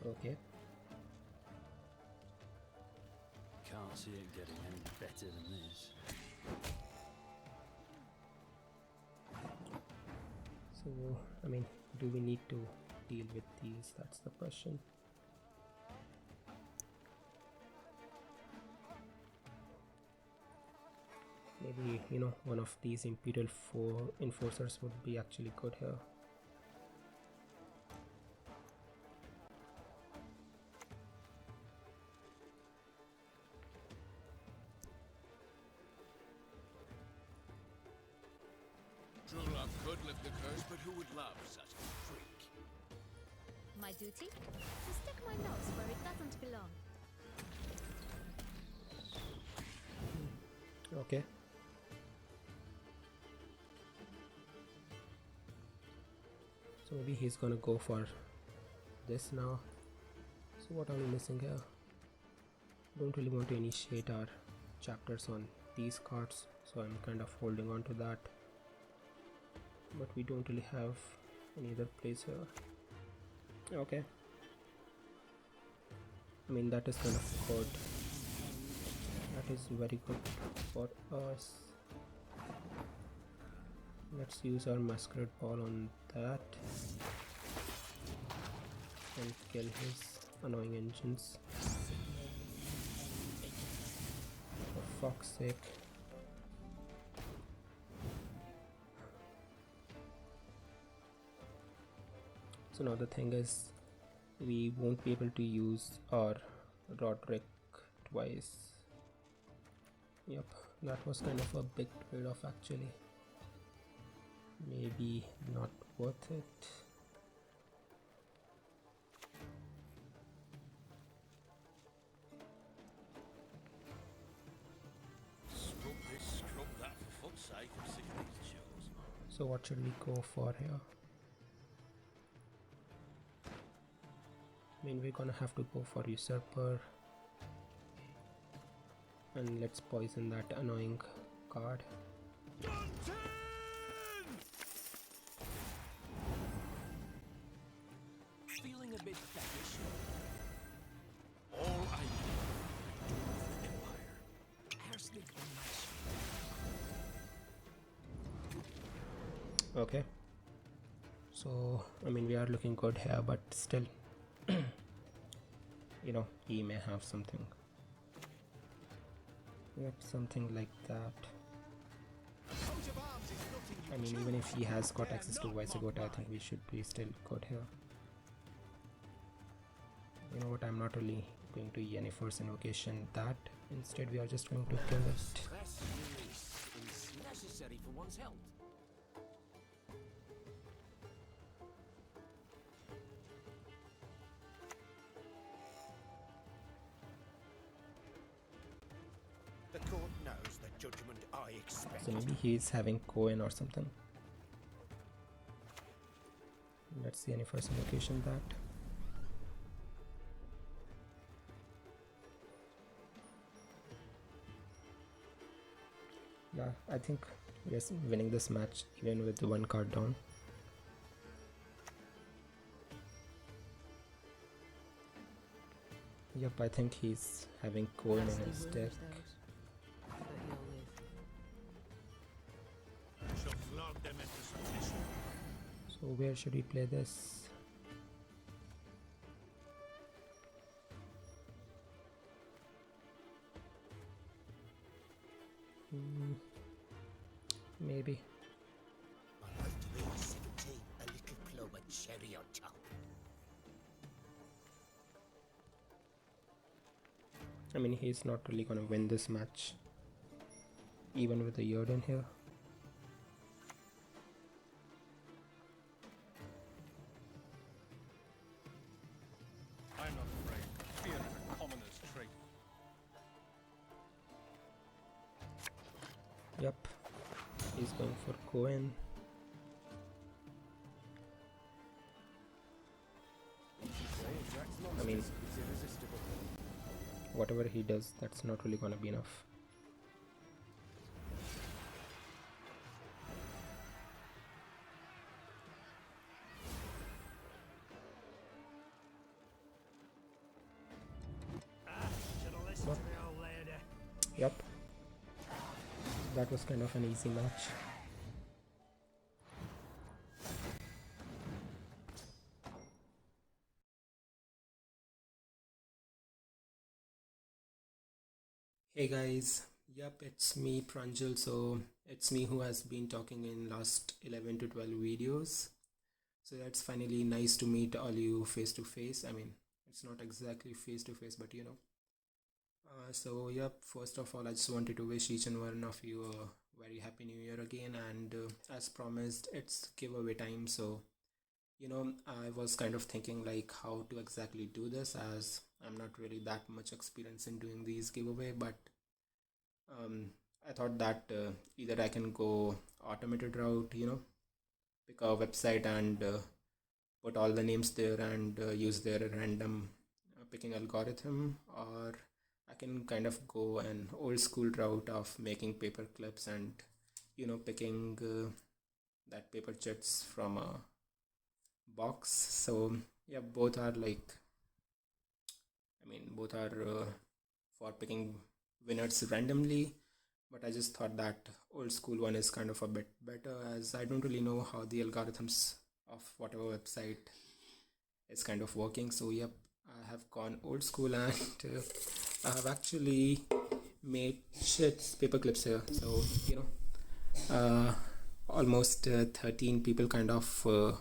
Okay. Can't see it getting any better than this. So, I mean, do we need to deal with these? That's the question. Maybe, you know, one of these Imperial 4 enforcers would be actually good here. True love could lift the curse, but who would love such a freak? My duty? To stick my nose where it doesn't belong. Okay. So maybe he's gonna go for this now. So what are we missing here? Don't really want to initiate our chapters on these cards, so I'm kind of holding on to that. But we don't really have any other place here. Okay. I mean, that is kind of good. That is very good for us. Let's use our masquerade ball on that and kill his annoying engines. For fuck's sake. So now the thing is, we won't be able to use our Rodderick twice. Yep, that was kind of a big trade-off actually. Maybe not worth it. Scrub this, scrub that, for fuck's sake, I'm sick of these chills. So what should we go for here? I mean, we're gonna have to go for usurper, and let's poison that annoying card. Feeling a bit fetish. All I do for the Empire. Arsenic on my shield. Okay. So, I mean, we are looking good here, but still, you know, he may have something. Yep, something like that. I mean, even if he has got access to Vice-Y-Ball, I think we should be still good here. You know what, I'm not really going to any first invocation that. Instead, we are just going to kill it. Stress release is necessary for one's health. The court knows the judgment I expect. So maybe he's having Cohen or something. Let's see any first invocation that. Yeah, I think we are winning this match even with the one card down. Yep, I think he's having Cohen in his deck. Shall flog them into submission. So where should we play this? Maybe. I like to be 17, a little clover cherry on top. I mean, he's not really gonna win this match, even with the Jordan here. I'm not afraid. Fear is a commoner's trait. Yep, he's going for Cohen. I mean, whatever he does, that's not really gonna be enough. Yep, that was kind of an easy match. Hey guys, yep, it's me Pranjal. So it's me who has been talking in last 11 to 12 videos. So that's finally nice to meet all you face to face. I mean, it's not exactly face to face, but you know. So yep, first of all, I just wanted to wish each and one of you a very happy new year again, and as promised, it's giveaway time. So you know, I was kind of thinking like how to exactly do this, as I'm not really that much experience in doing these giveaway, but I thought that either I can go automated route, you know, pick a website and put all the names there and use their random picking algorithm, or I can kind of go an old school route of making paper clips and you know, picking that paper chits from a box. So yeah, both are like, I mean, both are for picking winners randomly, but I just thought that old school one is kind of a bit better, as I don't really know how the algorithms of whatever website is kind of working. So yep, I have gone old school, and I have actually made paper clips here. So you know, almost 13 people kind of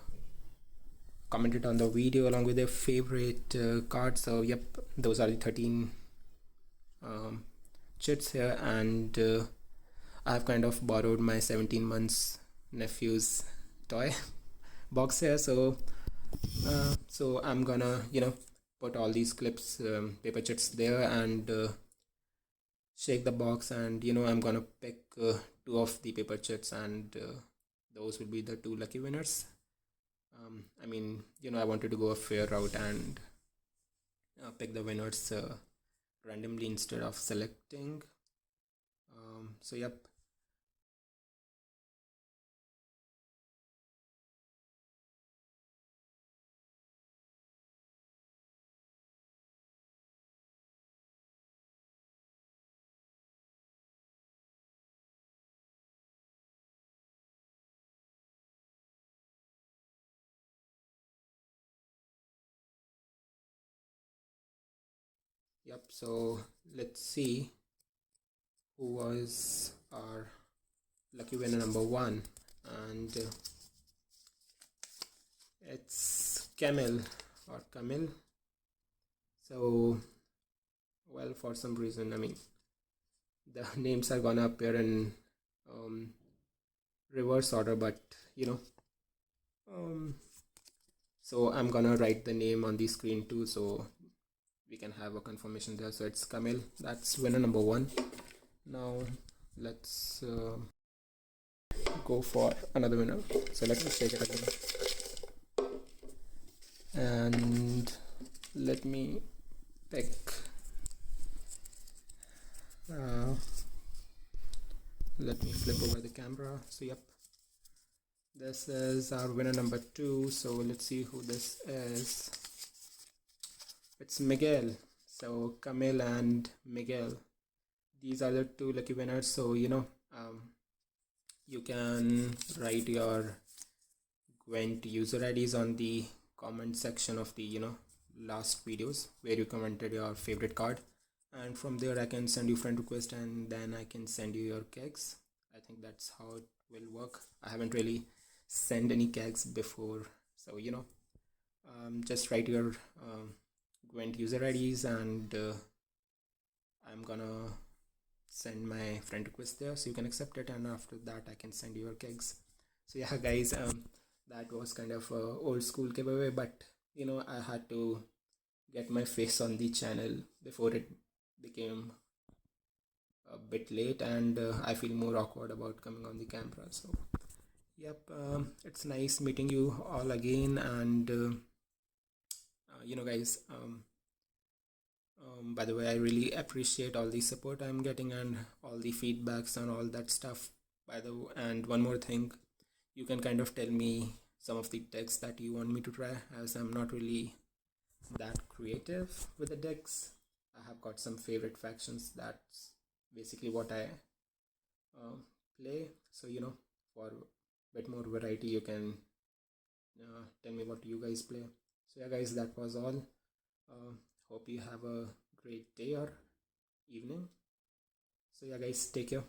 commented on the video along with their favorite cards. So yep, those are the 13 chits here, and I have kind of borrowed my 17 months nephew's toy box here. So so I'm gonna, you know, put all these clips, paper chits there, and shake the box, and you know, I'm gonna pick 2 of the paper chits, and those will be the 2 lucky winners. I mean, you know, I wanted to go a fair route and pick the winners randomly instead of selecting. So yep, Yep, so let's see who was our lucky winner number 1, and it's Camille or Camille. So, well, for some reason, I mean, the names are gonna appear in reverse order, but so I'm gonna write the name on the screen too, so we can have a confirmation there. So it's Camille, that's winner number 1. Now let's go for another winner. So let me take it again, and let me pick let me flip over the camera. So yep, this is our winner number 2. So let's see who this is. It's Miguel. So Camille and Miguel, these are the 2 lucky winners. So you can write your Gwent user IDs on the comment section of the last videos where you commented your favorite card, and from there I can send you friend request, and then I can send you your kegs. I think that's how it will work. I haven't really sent any kegs before, so just write your Gwent user IDs, and I'm gonna send my friend request there so you can accept it, and after that I can send you your kegs. So yeah guys, that was kind of a old school giveaway, but I had to get my face on the channel before it became a bit late, and I feel more awkward about coming on the camera. So yep, it's nice meeting you all again, and guys, by the way, I really appreciate all the support I'm getting and all the feedbacks and all that stuff. And one more thing, you can kind of tell me some of the decks that you want me to try, as I'm not really that creative with the decks. I have got some favorite factions. That's basically what I play. So for a bit more variety, you can tell me what you guys play. So yeah guys, that was all. Hope you have a great day or evening. So yeah guys, take care.